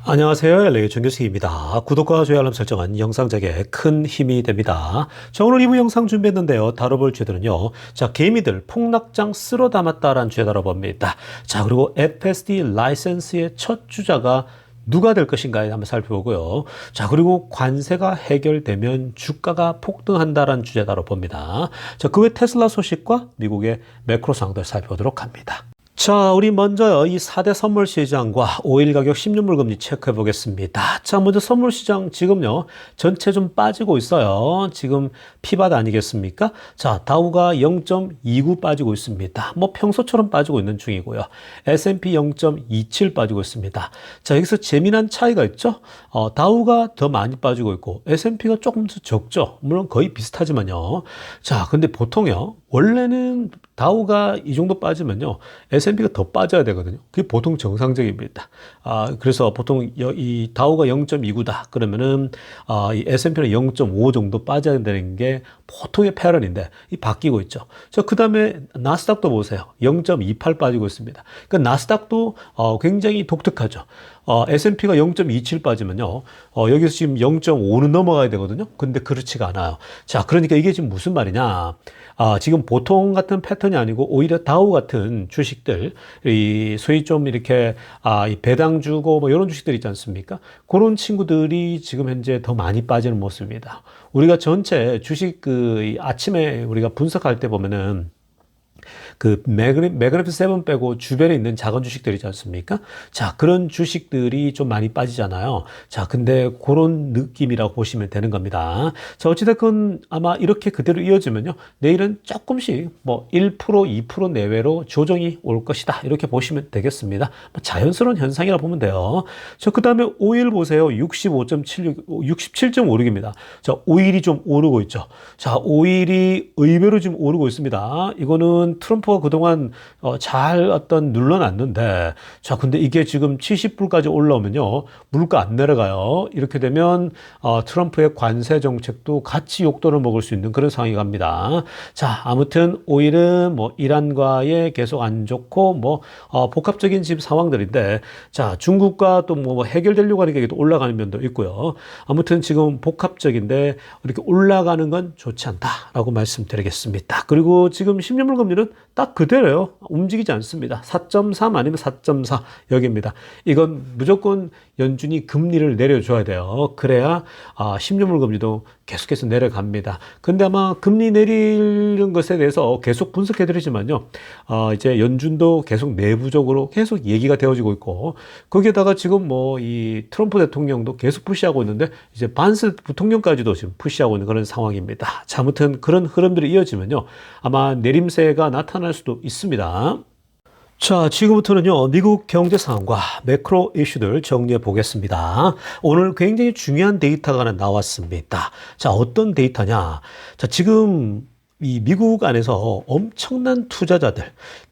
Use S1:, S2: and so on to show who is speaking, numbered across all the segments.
S1: 안녕하세요. LA 정교식입니다. 구독과 좋아요 알람 설정은 영상 제작에 큰 힘이 됩니다. 자, 오늘 2부 영상 준비했는데요. 다뤄볼 주제는요. 자, 개미들 폭락장 쓸어 담았다라는 주제 다뤄봅니다. 자, 그리고 FSD 라이센스의 첫 주자가 누가 될 것인가에 한번 살펴보고요. 자, 그리고 관세가 해결되면 주가가 폭등한다라는 주제 다뤄봅니다. 자, 그 외 테슬라 소식과 미국의 매크로 상황들 살펴보도록 합니다. 자, 우리 먼저 이 4대 선물 시장과 오일 가격 10년물 금리 체크해 보겠습니다. 자, 먼저 선물 시장 지금요, 전체 좀 빠지고 있어요. 지금 피바드 아니겠습니까? 자, 다우가 0.29 빠지고 있습니다. 뭐 평소처럼 빠지고 있는 중이고요. S&P 0.27 빠지고 있습니다. 자, 여기서 재미난 차이가 있죠? 다우가 더 많이 빠지고 있고 S&P가 조금 더 적죠. 물론 거의 비슷하지만요. 자, 근데 보통요, 원래는 다우가 이 정도 빠지면요, S&P가 더 빠져야 되거든요. 그게 보통 정상적입니다. 그래서 보통 이 다우가 0.29다. 그러면은, 이 S&P는 0.5 정도 빠져야 되는 게 보통의 패런인데, 이 바뀌고 있죠. 자, 그 다음에 나스닥도 보세요. 0.28 빠지고 있습니다. 그러니까 나스닥도 굉장히 독특하죠. S&P가 0.27 빠지면요, 여기서 지금 0.5는 넘어가야 되거든요. 근데 그렇지가 않아요. 자, 그러니까 이게 지금 무슨 말이냐. 지금 보통 같은 패턴이 아니고 오히려 다우 같은 주식들, 이 소위 좀 이렇게, 이 배당 주고 뭐 이런 주식들 있지 않습니까? 그런 친구들이 지금 현재 더 많이 빠지는 모습입니다. 우리가 전체 주식 아침에 우리가 분석할 때 보면은 그 매그래프 7 빼고 주변에 있는 작은 주식들 있지 않습니까? 자, 그런 주식들이 좀 많이 빠지잖아요. 자, 근데 그런 느낌이라고 보시면 되는 겁니다. 자, 어찌됐건 아마 이렇게 그대로 이어지면요, 내일은 조금씩 뭐 1%, 2% 내외로 조정이 올 것이다. 이렇게 보시면 되겠습니다. 자연스러운 현상이라 보면 돼요. 자, 그 다음에 오일 보세요. 65.76, 67.56입니다. 자, 오일이 좀 오르고 있죠. 자, 오일이 의외로 지금 오르고 있습니다. 이거는 트럼프가 그동안 잘 눌러놨는데, 자, 근데 이게 지금 70불까지 올라오면요, 물가 안 내려가요. 이렇게 되면 트럼프의 관세 정책도 같이 욕도를 먹을 수 있는 그런 상황이 갑니다. 자, 아무튼 오일은 뭐 이란과의 계속 안 좋고 뭐 복합적인 지금 상황들인데, 자, 중국과 또 뭐 해결되려고 하는 게 또 올라가는 면도 있고요. 아무튼 지금 복합적인데 이렇게 올라가는 건 좋지 않다라고 말씀드리겠습니다. 그리고 지금 10년물 금리는 딱 그대로요. 움직이지 않습니다. 4.3 아니면 4.4 여기입니다. 이건 무조건 연준이 금리를 내려줘야 돼요. 그래야 10년물 금리도 계속해서 내려갑니다. 근데 아마 금리 내리는 것에 대해서 계속 분석해 드리지만요, 이제 연준도 계속 내부적으로 계속 얘기가 되어지고 있고, 거기에다가 지금 뭐 이 트럼프 대통령도 계속 푸시하고 있는데, 이제 반스 부통령까지도 지금 푸시하고 있는 그런 상황입니다. 자, 아무튼 그런 흐름들이 이어지면요, 아마 내림세가 나타날 수도 있습니다. 자, 지금부터는요, 미국 경제 상황과 매크로 이슈들 정리해 보겠습니다. 오늘 굉장히 중요한 데이터가 하나 나왔습니다. 자, 어떤 데이터냐? 자, 지금 이 미국 안에서 엄청난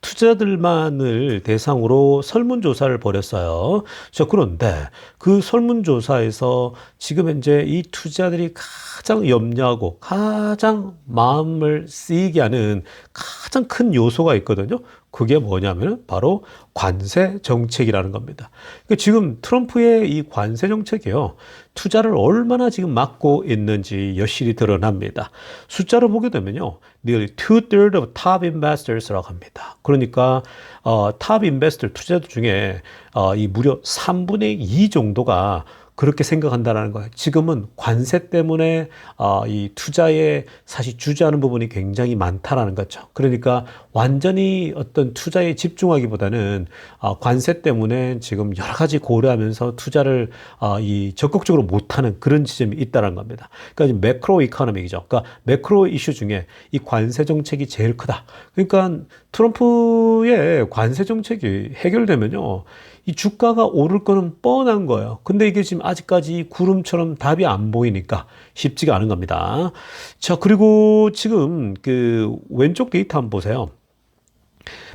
S1: 투자자들만을 대상으로 설문조사를 벌였어요. 자, 그런데 그 설문조사에서 지금 현재 이 투자들이 가장 염려하고 가장 마음을 쓰이게 하는 가장 큰 요소가 있거든요. 그게 뭐냐면 바로 관세 정책이라는 겁니다. 그러니까 지금 트럼프의 이 관세 정책이요, 투자를 얼마나 지금 막고 있는지 여실히 드러납니다. 숫자로 보게 되면요, nearly 2/3 of top investors라고 합니다. 그러니까 탑 인베스터 투자자 중에 이 무려 3분의 2 정도가 그렇게 생각한다는 거예요. 지금은 관세 때문에 이 투자에 사실 주저하는 부분이 굉장히 많다라는 거죠. 그러니까 완전히 어떤 투자에 집중하기보다는 관세 때문에 지금 여러 가지 고려하면서 투자를 적극적으로 못하는 그런 지점이 있다는 겁니다. 그러니까 매크로 이코노믹이죠. 그러니까 매크로 이슈 중에 이 관세 정책이 제일 크다. 그러니까 트럼프의 관세 정책이 해결되면요, 이 주가가 오를 거는 뻔한 거예요. 근데 이게 지금 아직까지 구름처럼 답이 안 보이니까 쉽지가 않은 겁니다. 자, 그리고 지금 그 왼쪽 데이터 한번 보세요.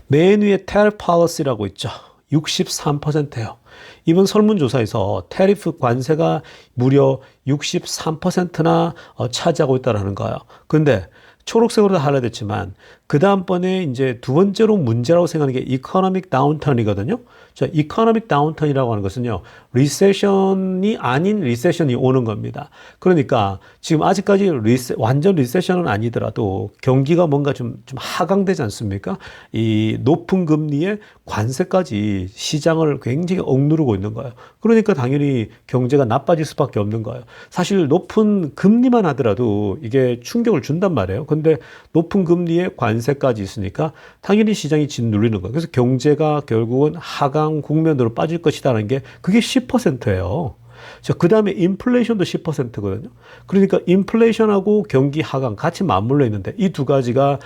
S1: 맨 위에 tariff policy라고 있죠. 63%예요. 이번 설문조사에서 테리프 관세가 무려 63%나 차지하고 있다는 거예요. 근데 초록색으로 하이라이트했지만 그 다음번에 이제 두 번째로 문제라고 생각하는 게 이코노믹 다운턴이거든요. 자, 이코노믹 다운턴이라고 하는 것은요, 리세션이 아닌 리세션이 오는 겁니다. 그러니까 지금 아직까지 완전 리세션은 아니더라도 경기가 뭔가 좀 하강되지 않습니까? 이 높은 금리에 관세까지 시장을 굉장히 억누르고 있는 거예요. 그러니까 당연히 경제가 나빠질 수밖에 없는 거예요. 사실 높은 금리만 하더라도 이게 충격을 준단 말이에요. 근데 높은 금리에 관세까지 있으니까 당연히 시장이 짓눌리는 거예요. 그래서 경제가 결국은 하강 국면으로 빠질 것이라는 게 그게 10%예요. 자, 그 다음에 인플레이션도 10%거든요. 그러니까 인플레이션하고 경기 하강 같이 맞물려 있는데 이 두 가지가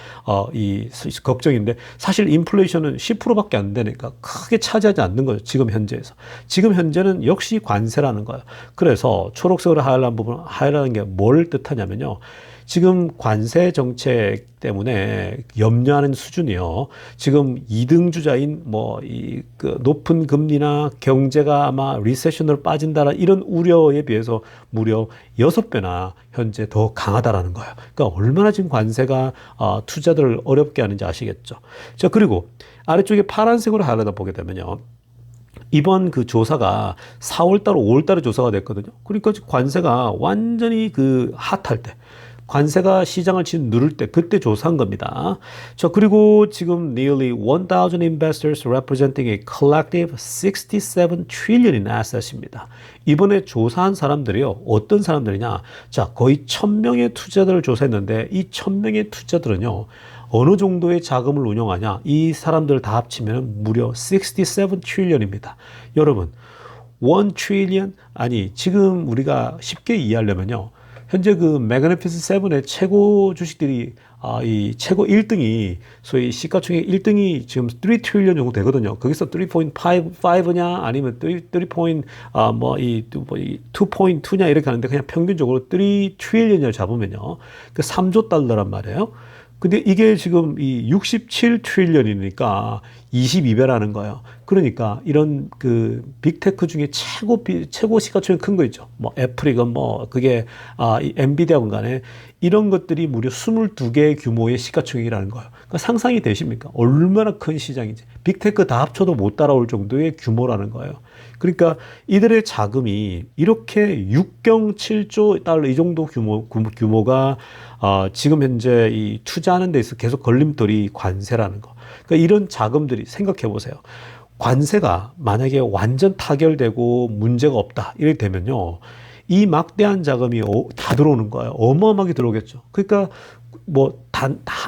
S1: 이 걱정인데 사실 인플레이션은 10%밖에 안 되니까 크게 차지하지 않는 거죠. 지금 현재에서. 지금 현재는 역시 관세라는 거예요. 그래서 초록색으로 하얀 부분, 하얀 게 뭘 뜻하냐면요. 지금 관세 정책 때문에 염려하는 수준이요. 지금 2등 주자인 그 높은 금리나 경제가 아마 리세션으로 빠진다는 이런 우려에 비해서 무려 6배나 현재 더 강하다라는 거예요. 그러니까 얼마나 지금 관세가 투자들을 어렵게 하는지 아시겠죠. 자, 그리고 아래쪽에 파란색으로 하려다 보게 되면요. 이번 그 조사가 4월달, 5월달에 조사가 됐거든요. 그러니까 관세가 완전히 그 핫할 때, 관세가 시장을 지금 누를 때 그때 조사한 겁니다. 자, 그리고 지금 nearly 1,000 investors representing a collective 67 trillion in assets입니다. 이번에 조사한 사람들이요. 어떤 사람들이냐? 자, 거의 1,000명의 투자자를 조사했는데 이 1,000명의 투자들은요. 어느 정도의 자금을 운용하냐? 이 사람들 다 합치면 무려 67 trillion입니다. 여러분, 1 trillion? 아니, 지금 우리가 쉽게 이해하려면요. 현재 그 매그니피스 세븐의 최고 주식들이 이 최고 1등이 소위 시가총액 1등이 지금 3 트릴리언 정도 되거든요. 거기서 3.5냐 아니면 2.2냐 이렇게 하는데 그냥 평균적으로 3 트릴리언을 잡으면요. 그 3조 달러란 말이에요. 근데 이게 지금 이 67 트릴리언이니까 22배라는 거예요. 그러니까 이런 그 빅테크 중에 최고 시가총액 큰 거 있죠. 뭐 애플이건 뭐 그게 이 엔비디아건 간에 이런 것들이 무려 22개의 규모의 시가총액이라는 거예요. 그러니까 상상이 되십니까? 얼마나 큰 시장인지. 빅테크 다 합쳐도 못 따라올 정도의 규모라는 거예요. 그러니까 이들의 자금이 이렇게 6.7조 달러 이 정도 규모가 지금 현재 이 투자하는 데 있어서 계속 걸림돌이 관세라는 거. 그러니까 이런 자금들이 생각해 보세요. 관세가 만약에 완전 타결되고 문제가 없다 이렇게 되면요. 이 막대한 자금이 다 들어오는 거예요. 어마어마하게 들어오겠죠. 그러니까 뭐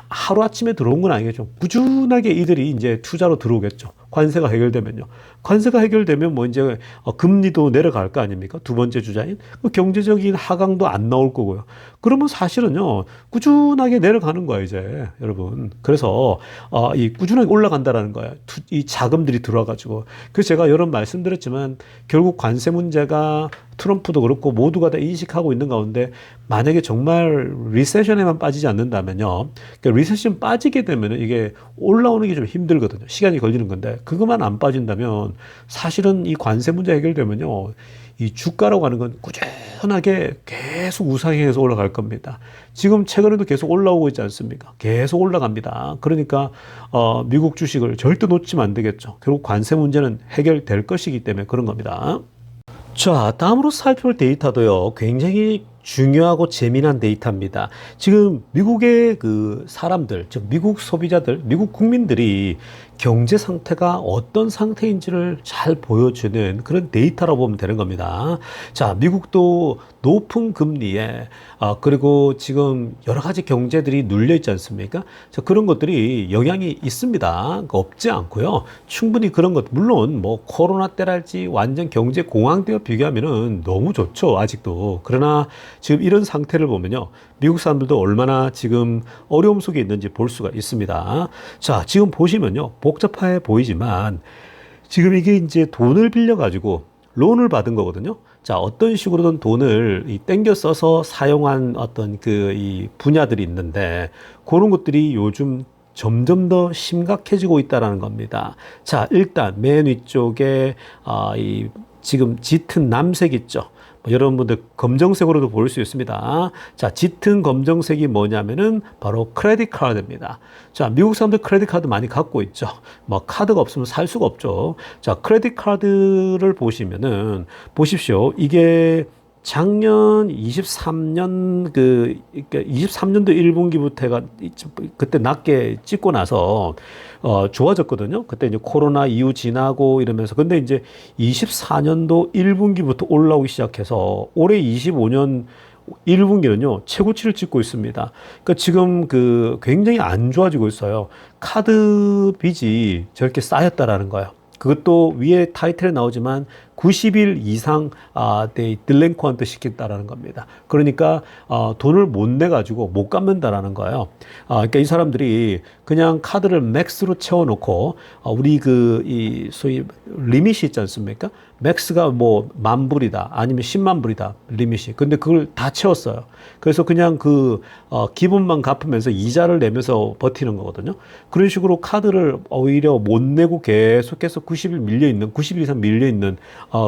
S1: 하루아침에 들어온 건 아니겠죠. 꾸준하게 이들이 이제 투자로 들어오겠죠. 관세가 해결되면요. 관세가 해결되면 뭐 이제 금리도 내려갈 거 아닙니까? 두 번째 주자인 경제적인 하강도 안 나올 거고요. 그러면 사실은요 꾸준하게 내려가는 거예요 이제 여러분. 그래서 이 꾸준하게 올라간다라는 거예요. 이 자금들이 들어와가지고. 그래서 제가 여러 번 말씀드렸지만 결국 관세 문제가 트럼프도 그렇고 모두가 다 인식하고 있는 가운데 만약에 정말 리세션에만 빠지지 않는다면요. 그러니까 리세션 빠지게 되면 이게 올라오는 게 좀 힘들거든요. 시간이 걸리는 건데 그것만 안 빠진다면 사실은 이 관세 문제 해결되면요. 이 주가라고 하는 건 꾸준하게 계속 우상향해서 올라갈 겁니다. 지금 최근에도 계속 올라오고 있지 않습니까? 계속 올라갑니다. 그러니까 미국 주식을 절대 놓치면 안 되겠죠. 결국 관세 문제는 해결될 것이기 때문에 그런 겁니다. 자, 다음으로 살펴볼 데이터도요, 굉장히 중요하고 재미난 데이터입니다. 지금 미국의 그 사람들, 즉 미국 소비자들, 미국 국민들이 경제 상태가 어떤 상태인지를 잘 보여주는 그런 데이터라고 보면 되는 겁니다. 자, 미국도 높은 금리에 그리고 지금 여러 가지 경제들이 눌려 있지 않습니까? 자, 그런 것들이 영향이 있습니다. 없지 않고요. 충분히 그런 것, 물론 뭐 코로나 때랄지 완전 경제 공황 때와 비교하면은 너무 좋죠. 아직도. 그러나 지금 이런 상태를 보면요. 미국 사람들도 얼마나 지금 어려움 속에 있는지 볼 수가 있습니다. 자, 지금 보시면요. 복잡해 보이지만 지금 이게 이제 돈을 빌려가지고 론을 받은 거거든요. 자, 어떤 식으로든 돈을 땡겨 써서 사용한 어떤 이 분야들이 있는데 그런 것들이 요즘 점점 더 심각해지고 있다는 겁니다. 자, 일단 맨 위쪽에 이 지금 짙은 남색 있죠. 여러분들 검정색으로도 볼 수 있습니다. 자, 짙은 검정색이 뭐냐면은 바로 크레딧 카드입니다. 자, 미국 사람들 크레딧 카드 많이 갖고 있죠. 뭐 카드가 없으면 살 수가 없죠. 자, 크레딧 카드를 보시면은 보십시오. 이게 작년 23년 23년도 1분기부터 가 그때 낮게 찍고 나서 좋아졌거든요. 그때 이제 코로나 이후 지나고 이러면서 근데 이제 24년도 1분기부터 올라오기 시작해서 올해 25년 1분기는요, 최고치를 찍고 있습니다. 그러니까 지금 굉장히 안 좋아지고 있어요. 카드 빚이 저렇게 쌓였다라는 거예요. 그것도 위에 타이틀에 나오지만 90일 이상 딜랭코한테 시켰다라는 겁니다. 그러니까 돈을 못 내가지고 못 갚는다라는 거예요. 그러니까 이 사람들이 그냥 카드를 맥스로 채워놓고 우리 이 소위 리밋이 있지 않습니까? 맥스가 뭐 10,000불이다 아니면 10만 불이다 리밋이. 근데 그걸 다 채웠어요. 그래서 그냥 기본만 갚으면서 이자를 내면서 버티는 거거든요. 그런 식으로 카드를 오히려 못 내고 계속해서 90일 이상 밀려 있는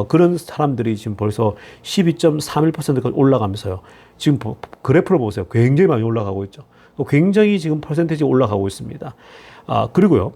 S1: 그런 사람들이 지금 벌써 12.31%까지 올라가면서요. 지금 그래프를 보세요. 굉장히 많이 올라가고 있죠. 굉장히 지금 퍼센테이지 올라가고 있습니다. 그리고요.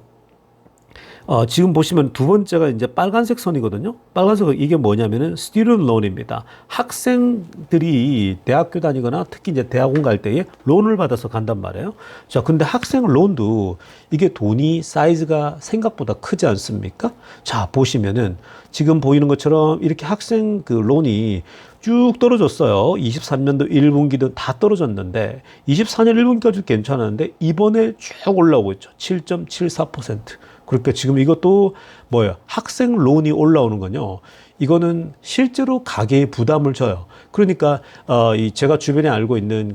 S1: 지금 보시면 두 번째가 이제 빨간색 선이거든요. 빨간색은 이게 뭐냐면은 student loan입니다. 학생들이 대학교 다니거나 특히 이제 대학원 갈 때에 론을 받아서 간단 말이에요. 자, 근데 학생 론도 이게 돈이 사이즈가 생각보다 크지 않습니까? 자, 보시면은 지금 보이는 것처럼 이렇게 학생 론이 쭉 떨어졌어요. 23년도 1분기도 다 떨어졌는데 24년 1분기까지 괜찮았는데 이번에 쭉 올라오고 있죠. 7.74%. 그러니까 지금 이것도 뭐예요? 학생 론이 올라오는 건요. 이거는 실제로 가계에 부담을 져요. 그러니까 제가 주변에 알고 있는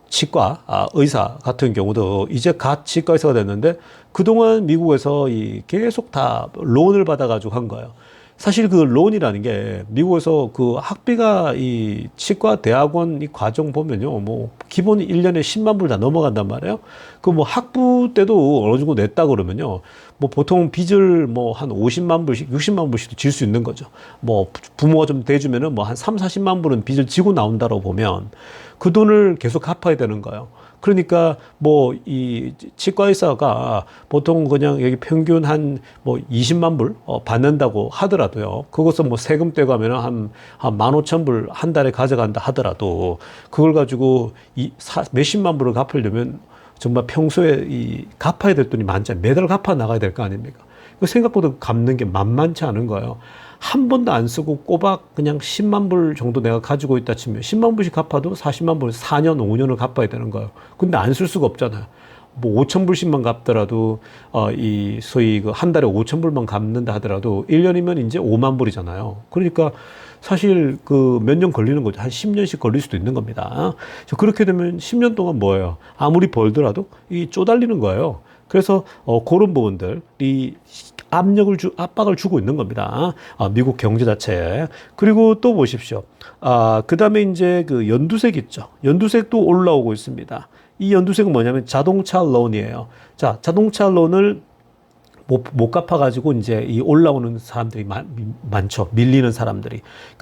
S1: 치과 의사 같은 경우도 이제 갓 치과 의사가 됐는데 그동안 미국에서 계속 다 론을 받아가지고 한 거예요. 사실 론이라는 게 미국에서 학비가 이 치과 대학원 이 과정 보면요. 뭐 기본 1년에 10만 불 다 넘어간단 말이에요. 학부 때도 어느 정도 냈다 그러면요. 뭐 보통 빚을 한 50만 불씩, 60만 불씩도 질 수 있는 거죠. 뭐 부모가 좀 대주면은 한 3, 40만 불은 빚을 지고 나온다고 보면 그 돈을 계속 갚아야 되는 거예요. 그러니까 이 치과 의사가 보통 그냥 여기 평균 한 20만 불 받는다고 하더라도요. 그것은 세금 떼고 하면은 한 15,000불 한 달에 가져간다 하더라도 그걸 가지고 몇십만 불을 갚으려면 정말 평소에 갚아야 될 돈이 많잖아요. 매달 갚아 나가야 될 거 아닙니까? 생각보다 갚는 게 만만치 않은 거예요. 한 번도 안 쓰고 꼬박 그냥 10만 불 정도 내가 가지고 있다 치면 10만 불씩 갚아도 40만 불 4년, 5년을 갚아야 되는 거예요. 근데 안 쓸 수가 없잖아요. 5천 불씩만 갚더라도 소위 한 달에 5천 불만 갚는다 하더라도 1년이면 이제 5만 불이잖아요. 그러니까 사실 몇 년 걸리는 거죠. 한 10년씩 걸릴 수도 있는 겁니다. 그렇게 되면 10년 동안 뭐예요? 아무리 벌더라도 쪼달리는 거예요. 그래서 그런 부분들 압박을 주고 있는 겁니다. 미국 경제 자체에. 그리고 또 보십시오. 그 다음에 이제 연두색 있죠. 연두색도 올라오고 있습니다. 이 연두색은 뭐냐면 자동차 론이에요. 자, 자동차 론을 못 갚아가지고 이제 올라오는 사람들이 많죠. 밀리는 사람들이.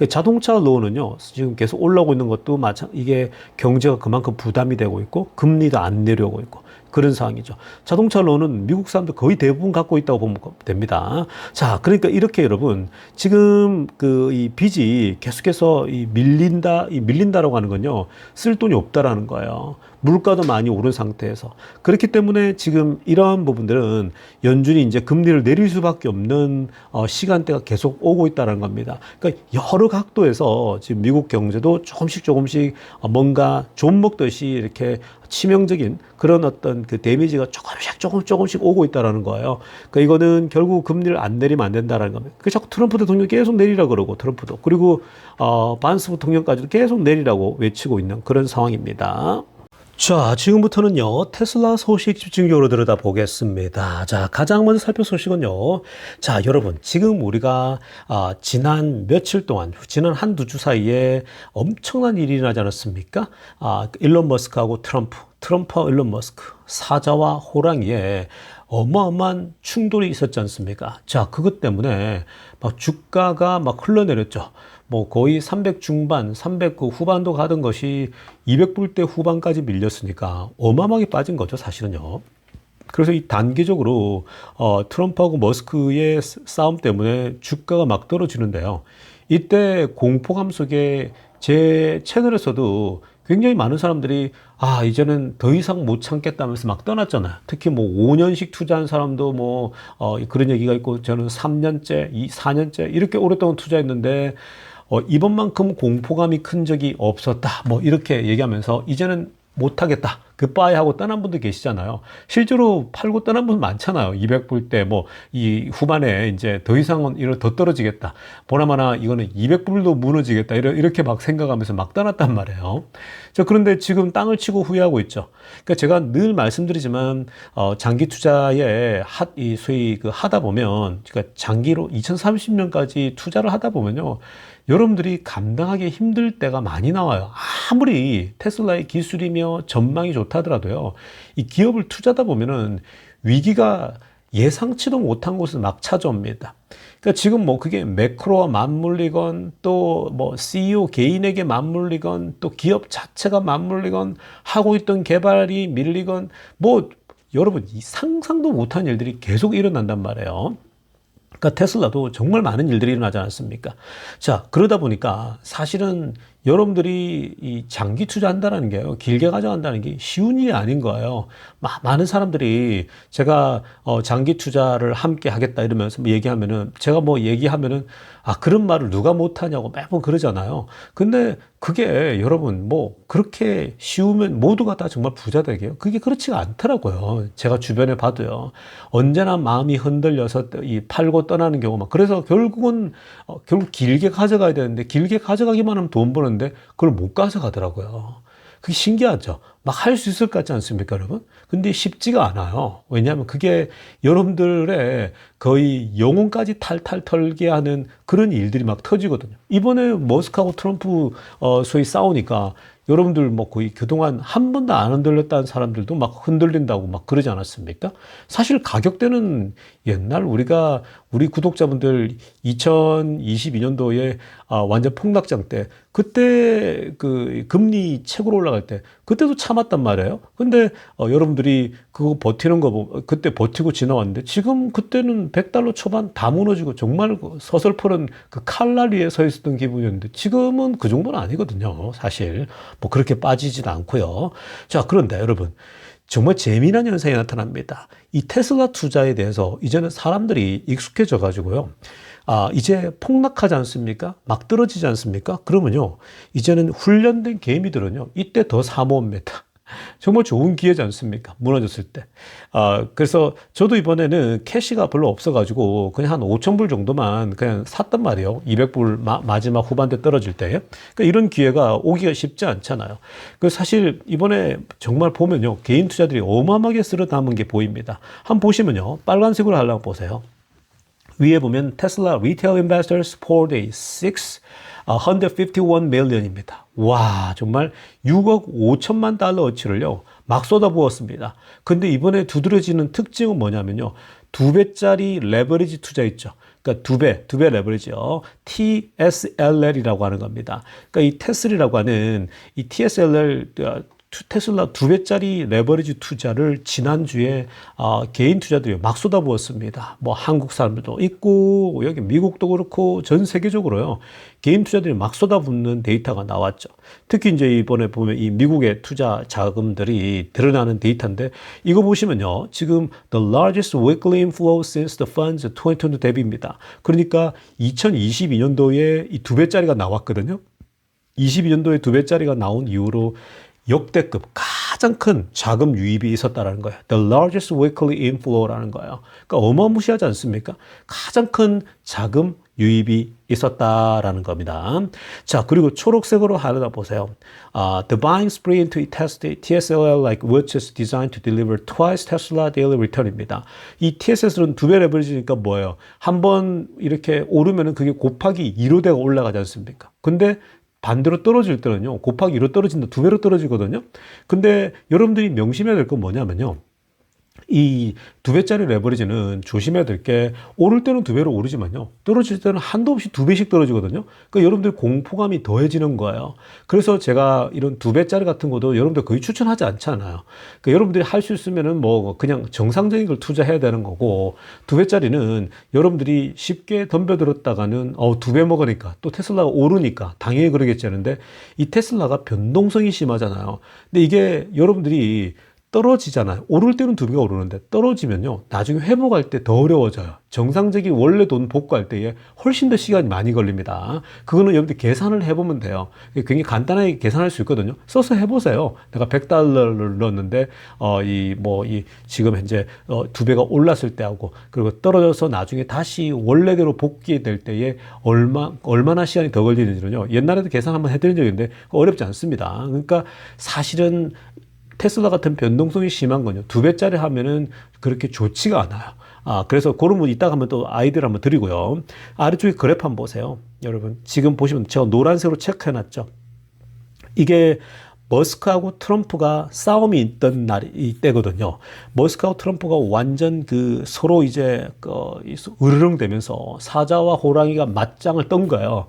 S1: 자동차 론은요, 지금 계속 올라오고 있는 것도 이게 경제가 그만큼 부담이 되고 있고, 금리도 안 내려오고 있고, 그런 상황이죠. 자동차 론은 미국 사람들 거의 대부분 갖고 있다고 보면 됩니다. 자, 그러니까 이렇게 여러분, 지금 이 빚이 계속해서 밀린다라고 하는 건요, 쓸 돈이 없다라는 거예요. 물가도 많이 오른 상태에서. 그렇기 때문에 지금 이러한 부분들은 연준이 이제 금리를 내릴 수밖에 없는 시간대가 계속 오고 있다는 겁니다. 그러니까 여러 각도에서 지금 미국 경제도 조금씩 뭔가 좀 먹듯이 이렇게 치명적인 그런 어떤 데미지가 조금씩 오고 있다는 거예요. 그러니까 이거는 결국 금리를 안 내리면 안 된다는 겁니다. 그 자꾸 트럼프 대통령이 계속 내리라 그러고 트럼프도. 그리고 반스 부통령까지도 계속 내리라고 외치고 있는 그런 상황입니다. 자, 지금부터는요, 테슬라 소식 집중적으로 들여다보겠습니다. 자, 가장 먼저 살펴볼 소식은요. 자, 여러분, 지금 우리가, 지난 며칠 동안, 지난 한두 주 사이에 엄청난 일이 일어나지 않았습니까? 일론 머스크하고 트럼프와 일론 머스크, 사자와 호랑이의 어마어마한 충돌이 있었지 않습니까? 자, 그것 때문에 막 주가가 막 흘러내렸죠. 뭐 거의 300 중반, 300 후반도 가던 것이 200불대 후반까지 밀렸으니까 어마어마하게 빠진 거죠, 사실은요. 그래서 이 단기적으로 트럼프하고 머스크의 싸움 때문에 주가가 막 떨어지는데요. 이때 공포감 속에 제 채널에서도 굉장히 많은 사람들이 이제는 더 이상 못 참겠다면서 막 떠났잖아요. 특히 뭐 5년씩 투자한 사람도 뭐 그런 얘기가 있고, 저는 3년째, 4년째 이렇게 오랫동안 투자했는데 이번만큼 공포감이 큰 적이 없었다. 뭐 이렇게 얘기하면서 이제는 못하겠다. 굿바이 하고 떠난 분도 계시잖아요. 실제로 팔고 떠난 분 많잖아요. 200불 때 뭐 이 후반에 이제 더 이상은 이런 더 떨어지겠다. 보나마나 이거는 200불도 무너지겠다. 이렇게 막 생각하면서 막 떠났단 말이에요. 자, 그런데 지금 땅을 치고 후회하고 있죠. 그러니까 제가 늘 말씀드리지만 장기 투자에 이 소위 그 하다 보면, 그러니까 장기로 2030년까지 투자를 하다 보면요. 여러분들이 감당하기 힘들 때가 많이 나와요. 아무리 테슬라의 기술이며 전망이 좋다 하더라도요. 이 기업을 투자하다 보면은 위기가 예상치도 못한 곳을 막 찾아옵니다. 그러니까 지금 뭐 그게 매크로와 맞물리건 또 뭐 CEO 개인에게 맞물리건 또 기업 자체가 맞물리건 하고 있던 개발이 밀리건 뭐 여러분 이 상상도 못한 일들이 계속 일어난단 말이에요. 그러니까 테슬라도 정말 많은 일들이 일어나지 않았습니까? 자, 그러다 보니까 사실은 여러분들이 이 장기 투자한다는 게요, 길게 가져간다는 게 쉬운 일이 아닌 거예요. 많은 사람들이 제가 장기 투자를 함께 하겠다 이러면서 뭐 얘기하면은, 제가 뭐 얘기하면은 그런 말을 누가 못하냐고 매번 그러잖아요. 근데 그게 여러분 뭐 그렇게 쉬우면 모두가 다 정말 부자 되게요? 그게 그렇지가 않더라고요. 제가 주변에 봐도요. 언제나 마음이 흔들려서 이 팔고 떠나는 경우만. 그래서 결국은 결국 길게 가져가야 되는데, 길게 가져가기만 하면 돈 버는데 그걸 못 가져가더라고요. 그게 신기하죠. 막 할 수 있을 것 같지 않습니까, 여러분? 근데 쉽지가 않아요. 왜냐하면 그게 여러분들의 거의 영혼까지 탈탈 털게 하는 그런 일들이 막 터지거든요. 이번에 머스크하고 트럼프 소위 싸우니까 여러분들 뭐 거의 그동안 한 번도 안 흔들렸다는 사람들도 막 흔들린다고 막 그러지 않았습니까? 사실 가격대는 옛날 우리 구독자분들 2022년도에 완전 폭락장 때, 그때 그 금리 최고로 올라갈 때 그때도 참았단 말이에요. 근데 여러분들이 그거 버티는 거 그때 버티고 지나왔는데, 지금 그때는 100달러 초반 다 무너지고 정말 서슬퍼런 그 칼날 위에 서 있었던 기분이었는데, 지금은 그 정도는 아니거든요. 사실 뭐 그렇게 빠지지도 않고요. 자, 그런데 여러분 정말 재미난 현상이 나타납니다. 이 테슬라 투자에 대해서 이제는 사람들이 익숙해져 가지고요. 이제 폭락하지 않습니까? 막 떨어지지 않습니까? 그러면요, 이제는 훈련된 개미들은요, 이때 더 사모읍니다. 정말 좋은 기회지 않습니까? 무너졌을 때. 그래서 저도 이번에는 캐시가 별로 없어가지고 그냥 한 5천 불 정도만 그냥 샀단 말이에요. 200불 마지막 후반대 떨어질 때. 그러니까 이런 기회가 오기가 쉽지 않잖아요. 그 사실 이번에 정말 보면요, 개인 투자들이 어마어마하게 쓸어 담은 게 보입니다. 한번 보시면요, 빨간색으로 하려고 보세요. 위에 보면 테슬라 Retail Investors for Day 6 151 million입니다. 와, 정말 6억 5천만 달러어치를요 막 쏟아부었습니다. 근데 이번에 두드러지는 특징은 뭐냐면요, 2배짜리 레버리지 투자 있죠. 그러니까 두 배 레버리지요. TSLR이라고 하는 겁니다. 그러니까 이 테슬이라고 하는 이 TSLR 테슬라 2배짜리 레버리지 투자를 지난주에 개인 투자들이 막 쏟아부었습니다. 뭐 한국 사람들도 있고 여기 미국도 그렇고 전 세계적으로요, 개인 투자들이 막 쏟아붓는 데이터가 나왔죠. 특히 이제 이번에 보면 이 미국의 투자 자금들이 드러나는 데이터인데, 이거 보시면요, 지금 the largest weekly inflow since the fund's 2020 데뷔입니다. 그러니까 2022년도에 이 2배짜리가 나왔거든요. 22년도에 2배짜리가 나온 이후로 역대급 가장 큰 자금 유입이 있었다라는 거예요. The largest weekly inflow라는 거예요. 그러니까 어마무시하지 않습니까? 가장 큰 자금 유입이 있었다라는 겁니다. 자, 그리고 초록색으로 하려다 보세요. The buying spree into TSLR like which is designed to deliver twice Tesla daily return입니다. 이 TSL은 2배 레버리지니까 뭐예요? 한번 이렇게 오르면은 그게 곱하기 2로 되고 올라가지 않습니까? 근데 반대로 떨어질 때는요, 곱하기 2로 떨어진다, 2배로 떨어지거든요. 근데 여러분들이 명심해야 될 건 뭐냐면요, 이 두 배짜리 레버리지는 조심해야 될 게 오를 때는 두 배로 오르지만요. 떨어질 때는 한도 없이 두 배씩 떨어지거든요. 그러니까 여러분들 공포감이 더해지는 거예요. 그래서 제가 이런 두 배짜리 같은 것도 여러분들 거의 추천하지 않잖아요. 그러니까 여러분들이 할 수 있으면은 뭐 그냥 정상적인 걸 투자해야 되는 거고 두 배짜리는 여러분들이 쉽게 덤벼들었다가는 두 배 먹으니까 또 테슬라가 오르니까 당연히 그러겠지 하는데 이 테슬라가 변동성이 심하잖아요. 근데 이게 여러분들이 떨어지잖아요. 오를 때는 두 배가 오르는데 떨어지면요. 나중에 회복할 때 더 어려워져요. 정상적인 원래 돈 복구할 때에 훨씬 더 시간이 많이 걸립니다. 그거는 여러분들 계산을 해보면 돼요. 굉장히 간단하게 계산할 수 있거든요. 써서 해보세요. 내가 100달러를 넣었는데, 지금 현재 두 배가 올랐을 때하고, 그리고 떨어져서 나중에 다시 원래대로 복귀될 때에 얼마나 시간이 더 걸리는지는요. 옛날에도 계산 한번 해드린 적이 있는데, 어렵지 않습니다. 그러니까 사실은 테슬라 같은 변동성이 심한 건요. 두 배짜리 하면은 그렇게 좋지가 않아요. 그래서 그런 분 이따가 한번 또 아이디어를 한번 드리고요. 아래쪽에 그래프 한번 보세요. 여러분, 지금 보시면 제가 노란색으로 체크해놨죠. 이게 머스크하고 트럼프가 싸움이 있던 날이 이때거든요. 머스크하고 트럼프가 완전 서로 이제 으르렁 되면서 사자와 호랑이가 맞짱을 떤 거예요.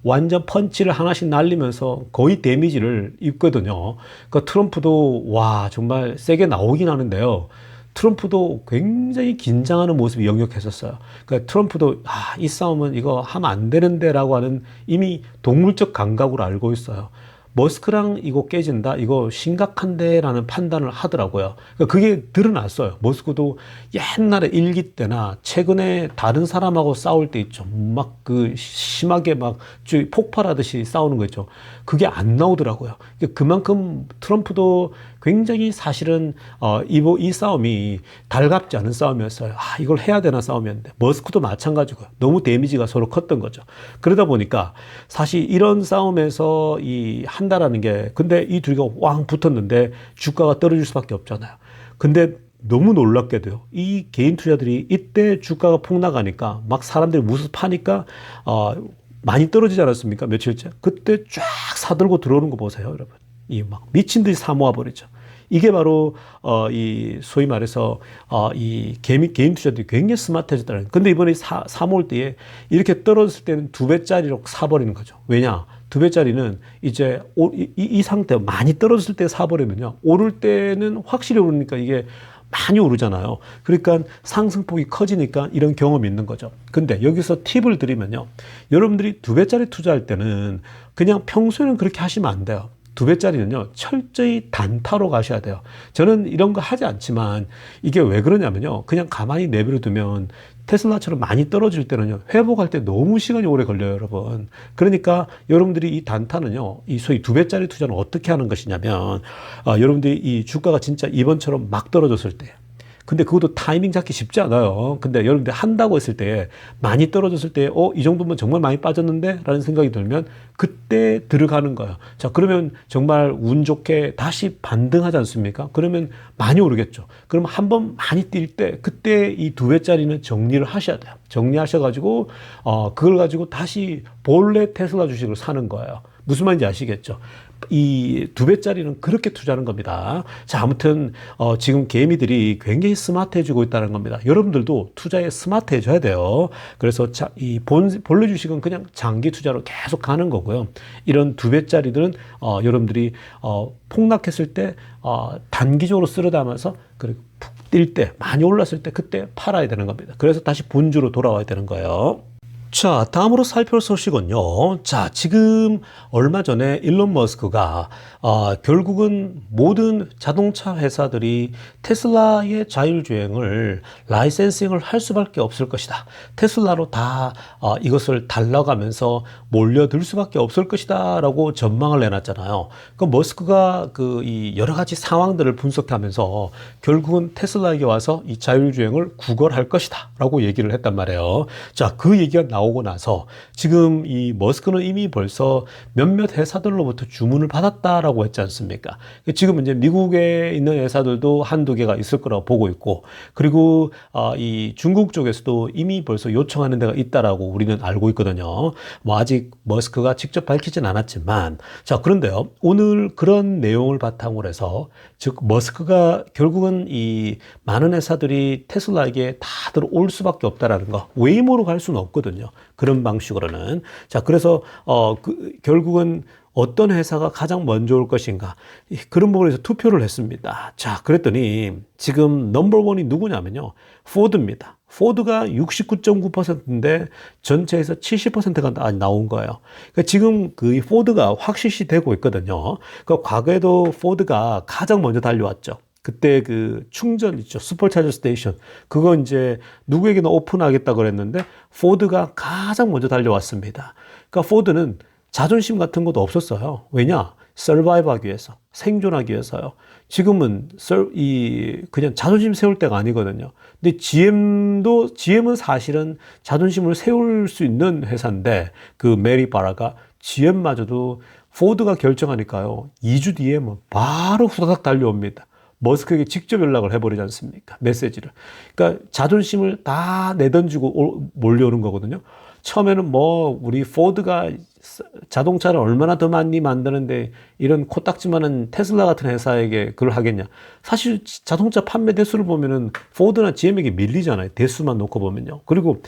S1: 완전 펀치를 하나씩 날리면서 거의 데미지를 입거든요. 그러니까 트럼프도 정말 세게 나오긴 하는데요. 트럼프도 굉장히 긴장하는 모습이 역력했었어요. 그러니까 트럼프도 이 싸움은 이거 하면 안 되는데라고 하는 이미 동물적 감각으로 알고 있어요. 머스크랑 이거 깨진다? 이거 심각한데라는 판단을 하더라고요. 그러니까 그게 드러났어요. 머스크도 옛날에 일기 때나 최근에 다른 사람하고 싸울 때 있죠. 심하게 폭발하듯이 싸우는 거 있죠. 그게 안 나오더라고요. 그만큼 트럼프도 굉장히 사실은 이 싸움이 달갑지 않은 싸움이었어요. 이걸 해야 되나 싸움이었는데 머스크도 마찬가지고요. 너무 데미지가 서로 컸던 거죠. 그러다 보니까 사실 이런 싸움에서 한다라는 게 근데 이 둘이가 왕 붙었는데 주가가 떨어질 수밖에 없잖아요. 근데 너무 놀랍게도요. 이 개인 투자들이 이때 주가가 폭락하니까 막 사람들이 무슨 파니까 많이 떨어지지 않았습니까? 며칠째. 그때 쫙 사들고 들어오는 거 보세요, 여러분. 미친 듯이 사모아 버리죠. 이게 바로 소위 말해서 이 개인 투자들이 굉장히 스마트해졌다는. 근데 이번에 사모을 때에 이렇게 떨어졌을 때는 두 배짜리로 사버리는 거죠. 왜냐? 두 배짜리는 이제 이 상태 많이 떨어졌을 때 사버리면요. 오를 때는 확실히 오르니까 이게 많이 오르잖아요. 그러니까 상승폭이 커지니까 이런 경험이 있는 거죠. 근데 여기서 팁을 드리면요. 여러분들이 두 배짜리 투자할 때는 그냥 평소에는 그렇게 하시면 안 돼요. 두 배짜리는요, 철저히 단타로 가셔야 돼요. 저는 이런 거 하지 않지만 이게 왜 그러냐면요. 그냥 가만히 내버려 두면 테슬라처럼 많이 떨어질 때는요, 회복할 때 너무 시간이 오래 걸려요, 여러분. 그러니까 여러분들이 이 단타는요, 이 소위 두 배짜리 투자는 어떻게 하는 것이냐면, 여러분들이 이 주가가 진짜 이번처럼 막 떨어졌을 때, 근데 그것도 타이밍 잡기 쉽지 않아요. 근데 여러분들 한다고 했을 때 많이 떨어졌을 때 이 정도면 정말 많이 빠졌는데? 라는 생각이 들면 그때 들어가는 거예요. 자, 그러면 정말 운 좋게 다시 반등하지 않습니까? 그러면 많이 오르겠죠. 그러면 한번 많이 뛸 때 그때 이 두 배짜리는 정리를 하셔야 돼요. 정리하셔가지고 그걸 가지고 다시 본래 테슬라 주식을 사는 거예요. 무슨 말인지 아시겠죠? 이 두 배짜리는 그렇게 투자하는 겁니다. 자, 아무튼 지금 개미들이 굉장히 스마트해지고 있다는 겁니다. 여러분들도 투자에 스마트해져야 돼요. 그래서 이 본래 주식은 그냥 장기 투자로 계속 가는 거고요. 이런 두 배짜리들은 여러분들이 폭락했을 때 단기적으로 쓸어 담아서 그리고 푹 뛸 때 많이 올랐을 때 그때 팔아야 되는 겁니다. 그래서 다시 본주로 돌아와야 되는 거예요. 자, 다음으로 살펴볼 소식은요. 자, 지금 얼마 전에 일론 머스크가 결국은 모든 자동차 회사들이 테슬라의 자율주행을 라이센싱을 할 수밖에 없을 것이다. 테슬라로 다 이것을 달라가면서 몰려들 수밖에 없을 것이다 라고 전망을 내놨잖아요. 그 머스크가 이 여러 가지 상황들을 분석하면서 결국은 테슬라에게 와서 이 자율주행을 구걸할 것이다 라고 얘기를 했단 말이에요. 자, 그 얘기가 나오고 나오고 나서 지금 이 머스크는 이미 벌써 몇몇 회사들로부터 주문을 받았다라고 했지 않습니까? 지금 이제 미국에 있는 회사들도 한두 개가 있을 거라고 보고 있고, 그리고 이 중국 쪽에서도 이미 벌써 요청하는 데가 있다라고 우리는 알고 있거든요. 뭐 아직 머스크가 직접 밝히진 않았지만, 자, 그런데요, 오늘 그런 내용을 바탕으로 해서, 즉 머스크가 결국은 이 많은 회사들이 테슬라에게 다들 올 수밖에 없다라는 거, 웨이모로 갈 수는 없거든요. 그런 방식으로는. 자, 그래서 결국은 어떤 회사가 가장 먼저 올 것인가, 그런 부분에서 투표를 했습니다. 자, 그랬더니 지금 넘버원이 누구냐면요, 포드입니다. 포드가 69.9%인데 전체에서 70%가 나온 거예요. 그러니까 지금 그 포드가 확실시 되고 있거든요. 그러니까 과거에도 포드가 가장 먼저 달려왔죠. 그때 그 충전 있죠. 슈퍼차저 스테이션. 그거 이제 누구에게나 오픈하겠다 그랬는데 포드가 가장 먼저 달려왔습니다. 그러니까 포드는 자존심 같은 것도 없었어요. 왜냐? 서바이브 하기 위해서, 생존하기 위해서요. 지금은 그냥 자존심 세울 때가 아니거든요. 근데 GM은 사실은 자존심을 세울 수 있는 회사인데, 그 메리 바라가 GM마저도 포드가 결정하니까요, 2주 뒤에 뭐 바로 후다닥 달려옵니다. 머스크에게 직접 연락을 해버리지 않습니까? 메시지를. 그러니까 자존심을 다 내던지고 몰려오는 거거든요. 처음에는 뭐 우리 포드가 자동차를 얼마나 더 많이 만드는데 이런 코딱지만한 테슬라 같은 회사에게 그걸 하겠냐. 사실 자동차 판매 대수를 보면은 포드나 GM에게 밀리잖아요. 대수만 놓고 보면요. 그리고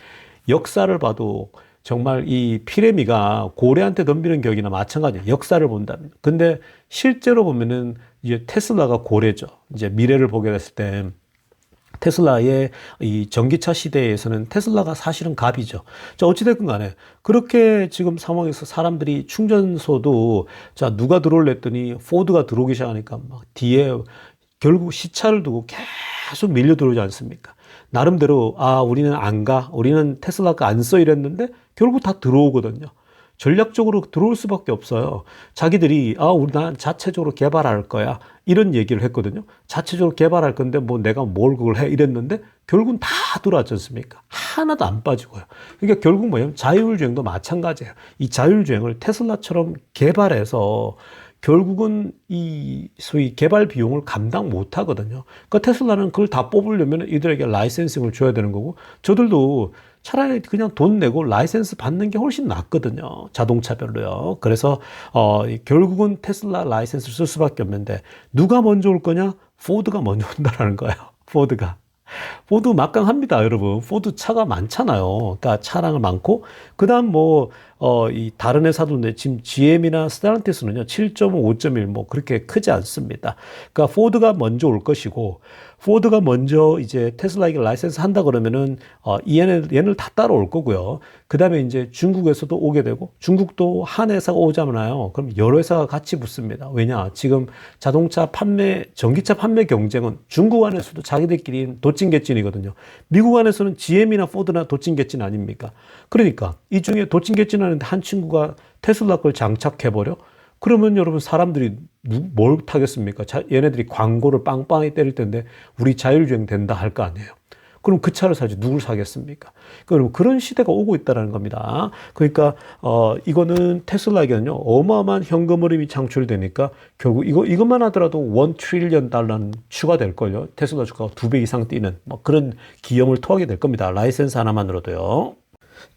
S1: 역사를 봐도 정말 이 피레미가 고래한테 덤비는 격이나 마찬가지예요. 역사를 본다면. 근데 실제로 보면은 이제 테슬라가 고래죠. 이제 미래를 보게 됐을 때 테슬라의 이 전기차 시대에서는 테슬라가 사실은 갑이죠. 자, 어찌됐건 간에 그렇게 지금 상황에서 사람들이 충전소도 자, 누가 들어올래 했더니 포드가 들어오기 시작하니까 막 뒤에 결국 시차를 두고 계속 밀려 들어오지 않습니까? 나름대로 우리는 안 가, 우리는 테슬라가 안 써 이랬는데 결국 다 들어오거든요. 전략적으로 들어올 수밖에 없어요. 자기들이 난 자체적으로 개발할 거야, 이런 얘기를 했거든요. 자체적으로 개발할 건데 뭐 내가 뭘 그걸 해 이랬는데 결국은 다 들어왔지 않습니까? 하나도 안 빠지고요. 그러니까 결국 뭐냐면 자율주행도 마찬가지예요. 이 자율주행을 테슬라처럼 개발해서 결국은 이 소위 개발 비용을 감당 못 하거든요. 그러니까 테슬라는 그걸 다 뽑으려면 이들에게 라이센싱을 줘야 되는 거고, 저들도 차라리 그냥 돈 내고 라이센스 받는 게 훨씬 낫거든요. 자동차별로요. 그래서 결국은 테슬라 라이센스를 쓸 수밖에 없는데 누가 먼저 올 거냐? 포드가 먼저 온다라는 거예요. 포드 막강합니다, 여러분. 포드 차가 많잖아요. 그러니까 차량을 많고, 그 다음 이 다른 회사도 지금 GM이나 스텔란티스는요, 7.5, 5.1 뭐 그렇게 크지 않습니다. 그러니까 포드가 먼저 올 것이고, 포드가 먼저 이제 테슬라에게 라이센스 한다 그러면은, 얘를 다 따라올 거고요. 그 다음에 이제 중국에서도 오게 되고, 중국도 한 회사가 오잖아요. 그럼 여러 회사가 같이 붙습니다. 왜냐? 지금 전기차 판매 경쟁은 중국 안에서도 자기들끼리 도찐개찐이거든요. 미국 안에서는 GM이나 포드나 도찐개찐 아닙니까? 그러니까 이 중에 도찐개찐 하는데 한 친구가 테슬라 걸 장착해버려? 그러면 여러분 사람들이 뭘 타겠습니까? 얘네들이 광고를 빵빵히 때릴 텐데 우리 자율주행 된다 할 거 아니에요. 그럼 그 차를 사지 누굴 사겠습니까? 그럼 그런 시대가 오고 있다는 겁니다. 그러니까 이거는 테슬라에게는요, 어마어마한 현금 흐름이 창출되니까 결국 이것만 하더라도 1 트릴리언 달러는 추가될걸요. 테슬라 주가가 2배 이상 뛰는 뭐 그런 기염을 토하게 될 겁니다. 라이센스 하나만으로도요.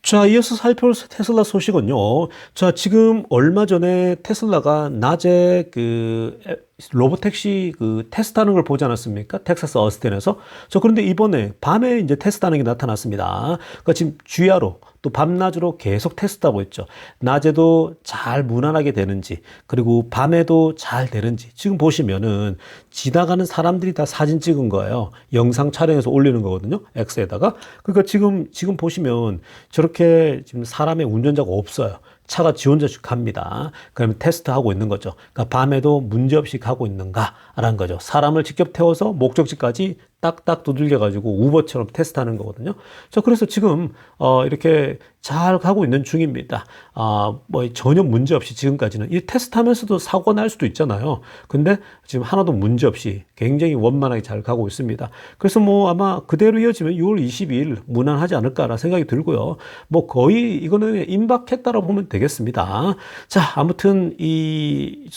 S1: 자, 이어서 살펴볼 테슬라 소식은요. 자, 지금 얼마 전에 테슬라가 낮에 로보택시 테스트하는 걸 보지 않았습니까? 텍사스 어스틴에서. 그런데 이번에 밤에 이제 테스트하는 게 나타났습니다. 그러니까 지금 주야로 또 밤낮으로 계속 테스트하고 있죠. 낮에도 잘 무난하게 되는지, 그리고 밤에도 잘 되는지. 지금 보시면은 지나가는 사람들이 다 사진 찍은 거예요. 영상 촬영해서 올리는 거거든요. X에다가. 그러니까 지금 보시면 저렇게 지금 사람의 운전자가 없어요. 차가 지 혼자 갑니다. 그러면 테스트하고 있는 거죠. 그러니까 밤에도 문제없이 가고 있는가라는 거죠. 사람을 직접 태워서 목적지까지 딱딱 두들겨가지고 우버처럼 테스트하는 거거든요. 자, 그래서 지금 이렇게 잘 가고 있는 중입니다. 뭐 전혀 문제 없이 지금까지는 이 테스트하면서도 사고가 날 수도 있잖아요. 근데 지금 하나도 문제 없이 굉장히 원만하게 잘 가고 있습니다. 그래서 뭐 아마 그대로 이어지면 6월 22일 무난하지 않을까라는 생각이 들고요. 뭐 거의 이거는 임박했다라고 보면 되겠습니다. 자, 아무튼 이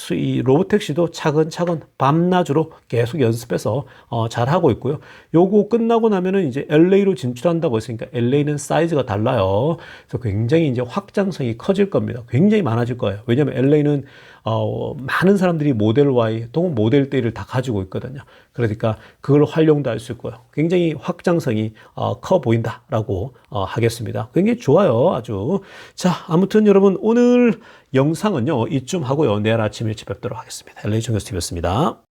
S1: 로보택시도 차근차근 밤낮으로 계속 연습해서 잘 하고 있고요. 요거 끝나고 나면은 이제 LA로 진출한다고 했으니까 LA는 사이즈가 달라요. 그래서 굉장히 이제 확장성이 커질 겁니다. 굉장히 많아질 거예요. 왜냐하면 LA는 많은 사람들이 모델 Y 또는 모델 D를 다 가지고 있거든요. 그러니까 그걸 활용도 할 수 있고요. 굉장히 확장성이 커 보인다라고 하겠습니다. 굉장히 좋아요. 아주. 자, 아무튼 여러분 오늘 영상은요 이쯤 하고요. 내일 아침 일찍 뵙도록 하겠습니다. LA 정교수TV였습니다.